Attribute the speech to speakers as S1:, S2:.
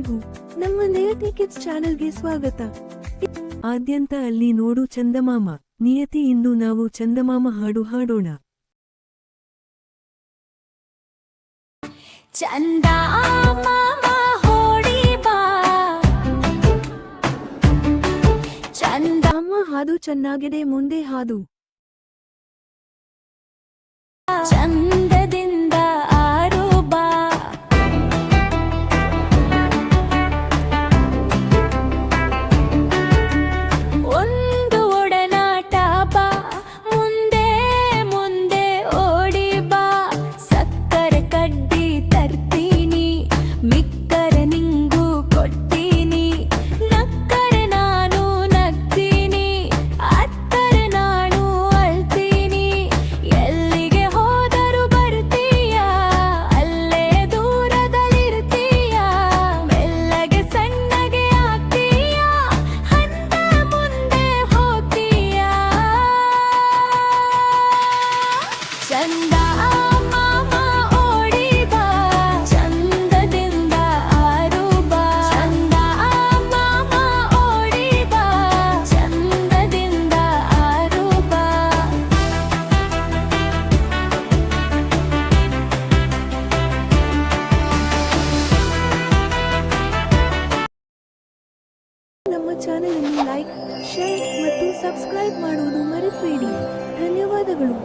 S1: ಎಲ್ರಿಗೂ ನಮ್ಮ ನಿಯತಿ ಕಿಡ್ಸ್ ಚಾನೆಲ್ಗೆ ಸ್ವಾಗತ. ಆದ್ಯಂತ ಅಲ್ಲಿ ನೋಡು ಚಂದಮಾಮ. ನಿಯತಿ, ಇಂದು ನಾವು ಚಂದಮಾಮ ಹಾಡು ಹಾಡೋಣ.
S2: ಚಂದಮಾಮ ಹೋಡಿ ಬಾ,
S1: ಅಮ್ಮ ಹಾಡು ಚೆನ್ನಾಗಿದೆ, ಮುಂದೆ ಹಾಡು.
S2: ಚಂದದಿಂದ ಆರು ಬಾ, ಒಂದು ಒಡನಾಟ ಬಾ, ಮುಂದೆ ಮುಂದೆ ಓಡಿ ಬಾ. ಸಕ್ಕರೆ ಕಡ್ಡಿ ತರ್ತೀನಿ, ಮಿಕ್ಕರೆ ನಿಂಗೂ ಕೊಡ್ತೀನಿ. ನಕ್ಕರೆ ನಾನು ನಗ್ತೀನಿ, ಅತ್ತರೆ ನಾನು ಅಳ್ತೀನಿ. ಎಲ್ಲಿಗೆ ಹೋದರೂ ಬರ್ತೀಯ, ಅಲ್ಲೇ ದೂರದಲ್ಲಿರ್ತೀಯ. ಮೆಲ್ಲಗೆ ಸಣ್ಣಗೆ ಆಗ್ತೀಯ, ಹಂದ ಮುಂದೆ ಹೋಗ್ತೀಯ. ಚಂದಮಾಮ ಓಡಿ ಬಾ, ಚಂದದಿಂದ ಆರು ಬಾ. ಚಂದಮಾಮ ಓಡಿ ಬಾ, ಚಂದದಿಂದ ಆರು ಬಾ.
S1: ನಮ್ಮ ಚಾನೆಲ್ ಅನ್ನು ಲೈಕ್, ಶೇರ್ ಮತ್ತು ಸಬ್ಸ್ಕ್ರೈಬ್ ಮಾಡುವುದು ಮರೆಯಬೇಡಿ. ಧನ್ಯವಾದಗಳು.